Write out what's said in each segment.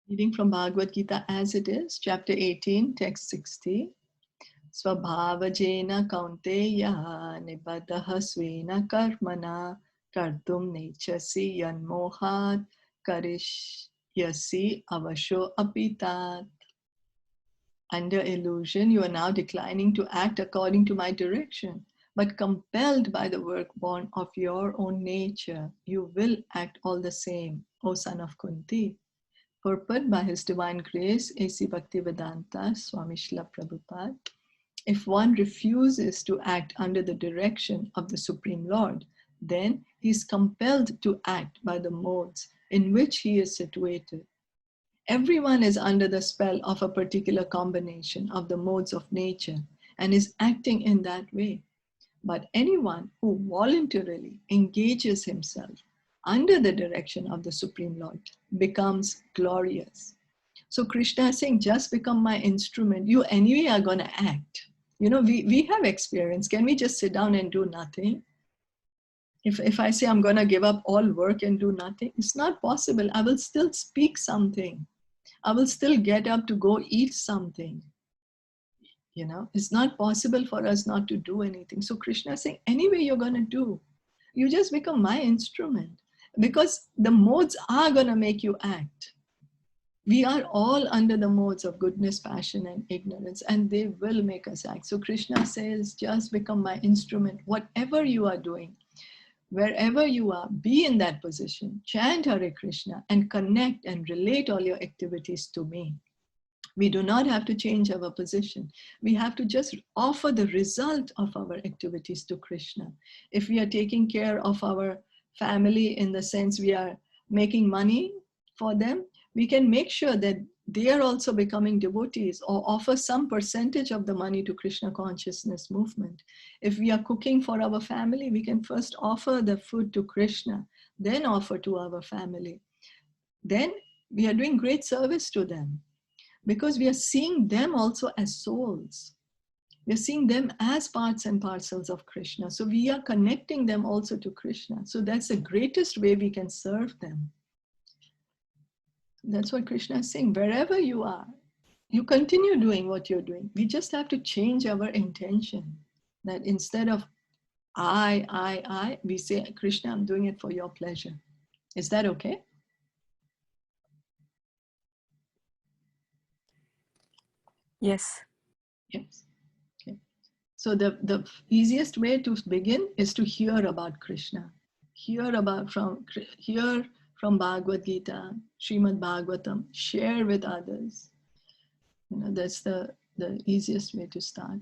Reading from Bhagavad Gita as it is, chapter 18, text 60. Svabhavajena kaunteya nibadaha svena karmana kartum nechasi yanmohat karishyasi avasho apitat. Under illusion, you are now declining to act according to my direction, but compelled by the work born of your own nature, you will act all the same, O son of Kunti. Purport by His Divine Grace, A.C. Bhaktivedanta Swami Srila Prabhupada. If one refuses to act under the direction of the Supreme Lord, then he is compelled to act by the modes in which he is situated. Everyone is under the spell of a particular combination of the modes of nature and is acting in that way. But anyone who voluntarily engages himself under the direction of the Supreme Lord becomes glorious. So Krishna is saying, just become my instrument. You anyway are going to act. You know, we have experience. Can we just sit down and do nothing? If I say I'm going to give up all work and do nothing, it's not possible. I will still speak something. I will still get up to go eat something. You know, it's not possible for us not to do anything. So Krishna is saying, anyway you're going to do. You just become my instrument. Because the modes are going to make you act. We are all under the modes of goodness, passion, and ignorance, and they will make us act. So Krishna says, just become my instrument. Whatever you are doing, wherever you are, be in that position. Chant Hare Krishna and connect and relate all your activities to me. We do not have to change our position. We have to just offer the result of our activities to Krishna. If we are taking care of our family in the sense we are making money for them, we can make sure that they are also becoming devotees or offer some percentage of the money to Krishna consciousness movement. If we are cooking for our family, we can first offer the food to Krishna, then offer to our family. Then we are doing great service to them because we are seeing them also as souls. We are seeing them as parts and parcels of Krishna. So we are connecting them also to Krishna. So that's the greatest way we can serve them. That's what Krishna is saying. Wherever you are, you continue doing what you're doing. We just have to change our intention. That instead of I, we say, Krishna, I'm doing it for your pleasure. Is that okay? Yes. Yes. Okay. So the easiest way to begin is to hear about Krishna. Hear from Bhagavad Gita, Srimad Bhagavatam, share with others. You know, that's the easiest way to start.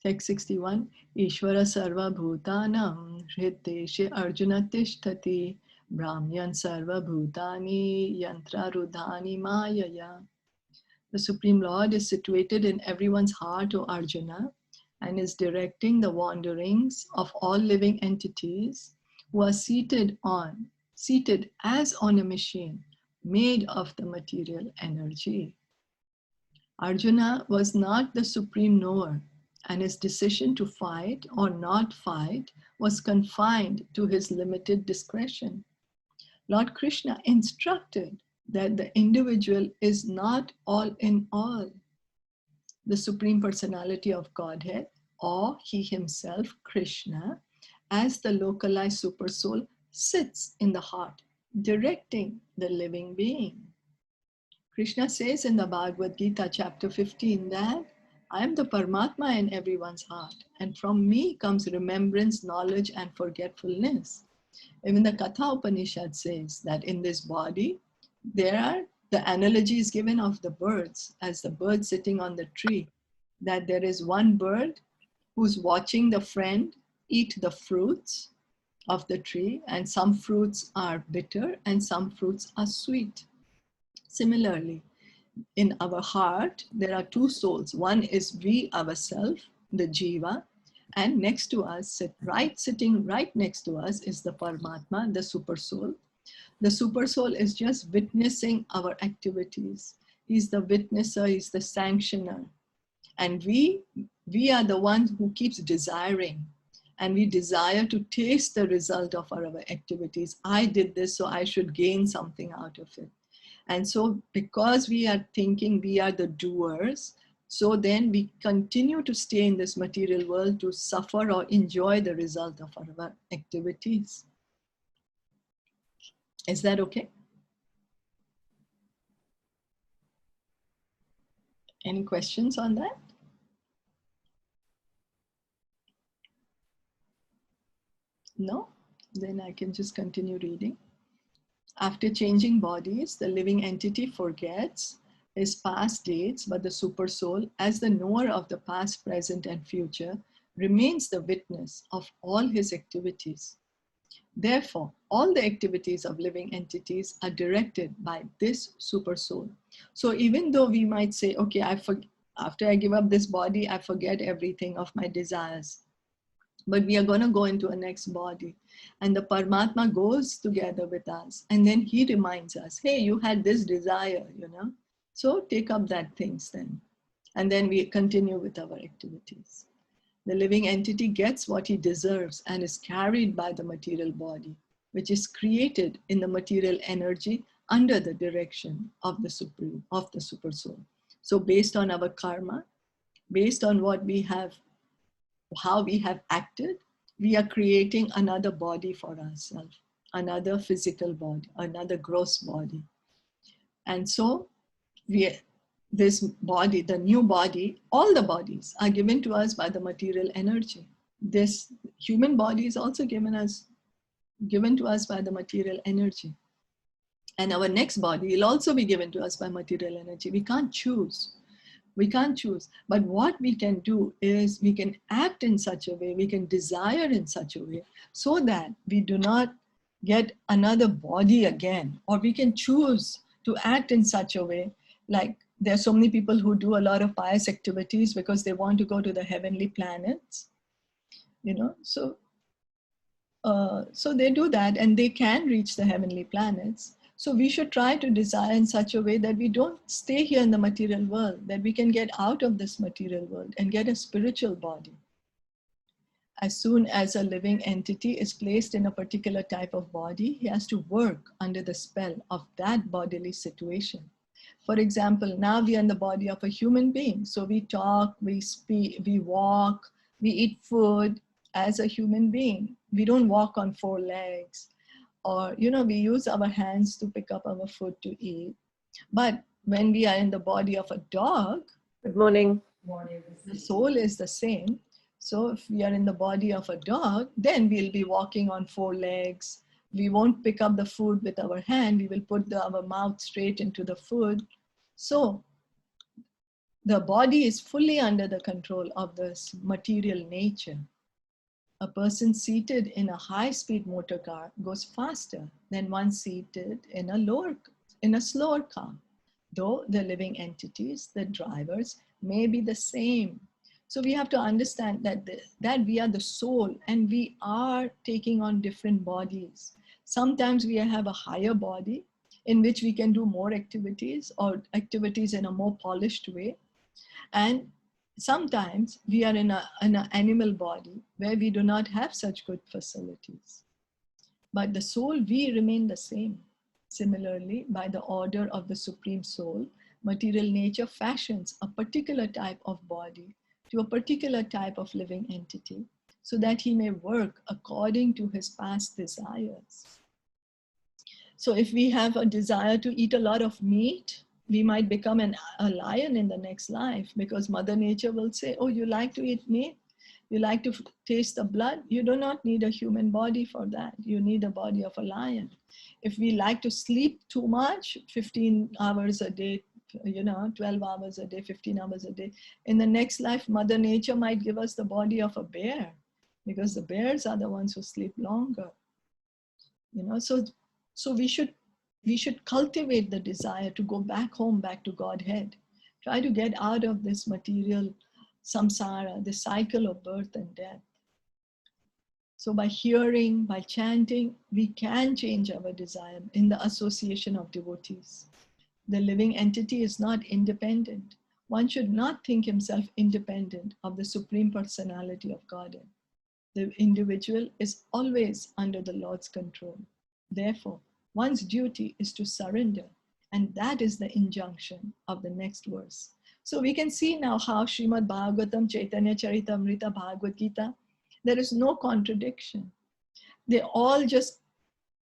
Text 61, Ishvara Sarva Bhutanam Hriteshe Arjuna Tishtati Brahmyan Sarva Bhutani Yantra Rudhani Mayaya. The Supreme Lord is situated in everyone's heart, O Arjuna, and is directing the wanderings of all living entities who are seated as on a machine made of the material energy. Arjuna was not the supreme knower, and his decision to fight or not fight was confined to his limited discretion. Lord Krishna instructed that the individual is not all in all. The Supreme Personality of Godhead, or he himself, Krishna, as the localized supersoul, sits in the heart, directing the living being. Krishna says in the Bhagavad Gita chapter 15 that I am the Paramatma in everyone's heart, and from me comes remembrance, knowledge, and forgetfulness. Even the Katha Upanishad says that in this body, the analogy is given of the birds, as the bird sitting on the tree, that there is one bird who's watching the friend eat the fruits of the tree, and some fruits are bitter and some fruits are sweet. Similarly, in our heart, there are two souls. One is we ourselves, the Jiva, and next to us, sitting right next to us is the Paramatma, the super soul. The super soul is just witnessing our activities. He's the witnesser, he's the sanctioner. And we are the ones who keeps desiring. And we desire to taste the result of our activities. I did this, so I should gain something out of it. And so because we are thinking we are the doers, so then we continue to stay in this material world to suffer or enjoy the result of our activities. Is that okay? Any questions on that? No? Then I can just continue reading. After changing bodies, the living entity forgets his past dates, but the supersoul, as the knower of the past, present, and future, remains the witness of all his activities. Therefore, all the activities of living entities are directed by this supersoul. So even though we might say, okay, after I give up this body, I forget everything of my desires. But we are going to go into a next body. And the Paramatma goes together with us. And then he reminds us, hey, you had this desire, So take up that things then. And then we continue with our activities. The living entity gets what he deserves and is carried by the material body, which is created in the material energy under the direction of the Supreme, of the Supersoul. So based on our karma, based on what we have, how we have acted, we are creating another body for ourselves, another physical body, another gross body. And so this body, the new body, all the bodies are given to us by the material energy. This human body is also given to us by the material energy. And our next body will also be given to us by material energy. We can't choose. We can't choose. But what we can do is we can act in such a way, we can desire in such a way so that we do not get another body again. Or we can choose to act in such a way, like there are so many people who do a lot of pious activities because they want to go to the heavenly planets, So they do that and they can reach the heavenly planets. So we should try to desire in such a way that we don't stay here in the material world, that we can get out of this material world and get a spiritual body. As soon as a living entity is placed in a particular type of body, he has to work under the spell of that bodily situation. For example, now we are in the body of a human being. So we talk, we speak, we walk, we eat food as a human being. We don't walk on 4 legs. Or, we use our hands to pick up our food to eat. But when we are in the body of a dog, Good morning. the soul is the same. So if we are in the body of a dog, then we'll be walking on 4 legs. We won't pick up the food with our hand. We will put our mouth straight into the food. So the body is fully under the control of this material nature. A person seated in a high-speed motor car goes faster than one seated in a slower car, though the living entities, the drivers, may be the same. So we have to understand that we are the soul and we are taking on different bodies. Sometimes we have a higher body in which we can do more activities or activities in a more polished way. And sometimes we are in an animal body where we do not have such good facilities. But the soul, we remain the same. Similarly, by the order of the Supreme Soul, material nature fashions a particular type of body to a particular type of living entity so that he may work according to his past desires. So if we have a desire to eat a lot of meat, we might become a lion in the next life because Mother Nature will say, oh, you like to eat meat? You like to taste the blood? You do not need a human body for that. You need a body of a lion. If we like to sleep too much, 15 hours a day, 12 hours a day, 15 hours a day, in the next life, Mother Nature might give us the body of a bear because the bears are the ones who sleep longer. So we should cultivate the desire to go back home, back to Godhead. Try to get out of this material samsara, the cycle of birth and death. So by hearing, by chanting, we can change our desire in the association of devotees. The living entity is not independent. One should not think himself independent of the Supreme Personality of Godhead. The individual is always under the Lord's control. Therefore, one's duty is to surrender And that is the injunction of the next verse. So we can see now how Srimad Bhagavatam, Caitanya, Caritamrta, Bhagavad Gita, there is no contradiction. They all just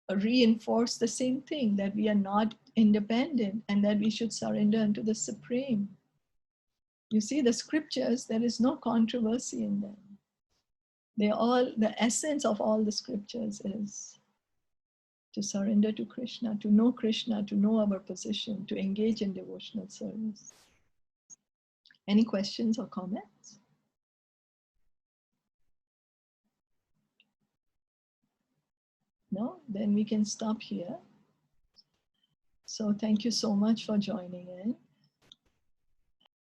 reinforce the same thing, that we are not independent and that we should surrender unto the Supreme. You see, the scriptures, there is no controversy in them. They all, the essence of all the scriptures is to surrender to Krishna, to know our position, to engage in devotional service. Any questions or comments? No? Then we can stop here. So thank you so much for joining in.